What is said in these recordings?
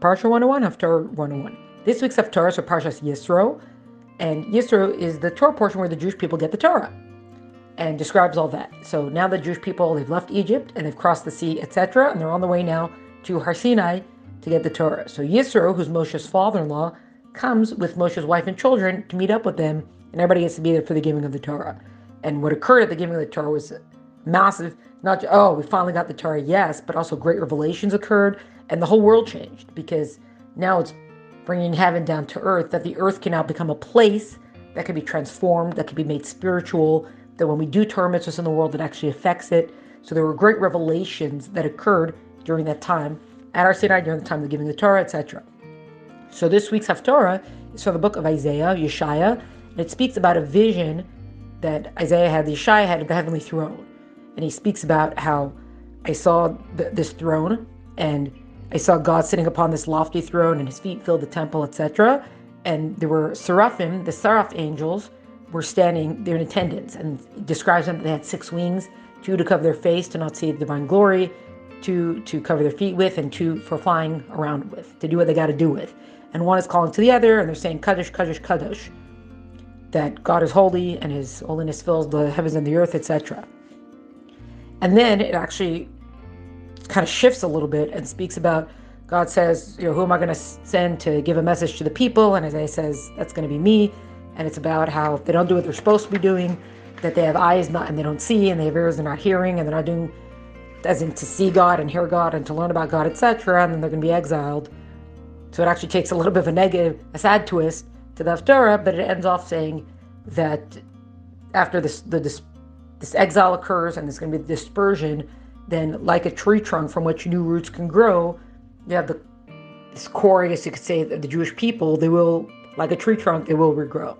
Parsha 101, Haftarah 101. This week's Haftarah is for Parshas Yisro, and Yisro is the Torah portion where the Jewish people get the Torah, and describes all that. So now the Jewish people, they've left Egypt, and they've crossed the sea, etc., and they're on the way now to Har Sinai to get the Torah. So Yisro, who's Moshe's father-in-law, comes with Moshe's wife and children to meet up with them, and everybody gets to be there for the giving of the Torah. And what occurred at the giving of the Torah was massive. Not just, oh, we finally got the Torah, yes, but also great revelations occurred, and the whole world changed, because now it's bringing heaven down to earth, that the earth can now become a place that can be transformed, that can be made spiritual, that when we do Torah mitzvahs in the world, it actually affects it. So there were great revelations that occurred during that time at Har Sinai, during the time of giving the Torah, etc. So this week's Haftarah is from the book of Isaiah, Yeshaya, and it speaks about a vision that Isaiah had, Yeshaya had of the heavenly throne. And he speaks about how I saw this throne, and I saw God sitting upon this lofty throne, and his feet filled the temple, etc. And there were seraphim, the seraph angels, were standing there in attendance, and it describes them that they had 6 wings, 2 to cover their face to not see the divine glory, 2 to cover their feet with, and 2 for flying around with, to do what they got to do with. And one is calling to the other, and they're saying, Kadosh, Kadosh, Kadosh, that God is holy, and his holiness fills the heavens and the earth, etc. And then it actually kind of shifts a little bit and speaks about, God says, who am I going to send to give a message to the people? And Isaiah says, that's going to be me. And it's about how if they don't do what they're supposed to be doing, that they have eyes and they don't see, and they have ears they're not hearing, and they're not doing, as in to see God and hear God and to learn about God, etc. And then they're going to be exiled. So it actually takes a little bit of a sad twist to the Haftarah, but it ends off saying that after this exile occurs and there's going to be dispersion, then like a tree trunk from which new roots can grow, you have this core, I guess you could say, the Jewish people, they will, like a tree trunk, they will regrow.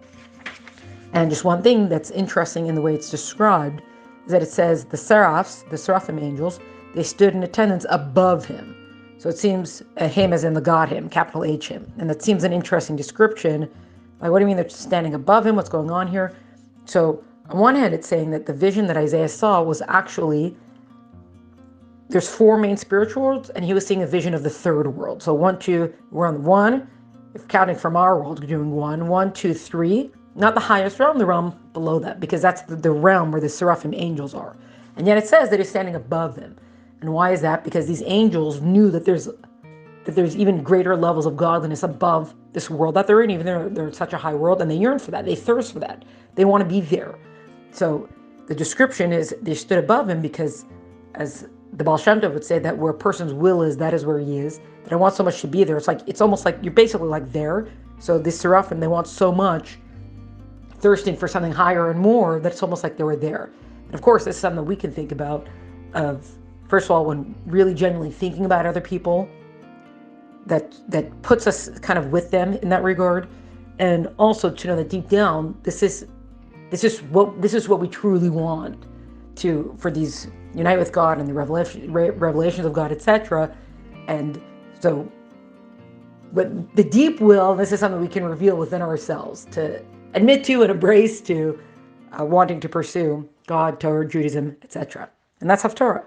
And just one thing that's interesting in the way it's described is that it says the seraphs, the seraphim angels, they stood in attendance above him. So it seems him as in the God him, capital H him. And that seems an interesting description. Like, what do you mean they're standing above him? What's going on here? So on one hand, it's saying that the vision that Isaiah saw was actually, there's 4 main spiritual worlds, and he was seeing a vision of the 3rd world. So 1, 2, we're on 1. If counting from our world, we're doing 1, 2, 3. Not the highest realm, the realm below that, because that's the realm where the seraphim angels are. And yet it says that he's standing above them. And why is that? Because these angels knew that there's even greater levels of godliness above this world that they're in, even though they're in such a high world, and they yearn for that. They thirst for that. They want to be there. So the description is they stood above him because, as the Baal Shem Tov would say, that where a person's will is, that is where he is. They don't want so much to be there. It's almost like you're basically like there. So the seraphim, they want so much, thirsting for something higher and more, that it's almost like they were there. And of course, this is something that we can think about of, first of all, when really genuinely thinking about other people, that puts us kind of with them in that regard. And also to know that deep down, this is what we truly want for these unite with God and the revelations of God, etc. And so, but the deep will, this is something we can reveal within ourselves, to admit to and embrace to wanting to pursue God, Torah, Judaism, etc. And that's Haftarah.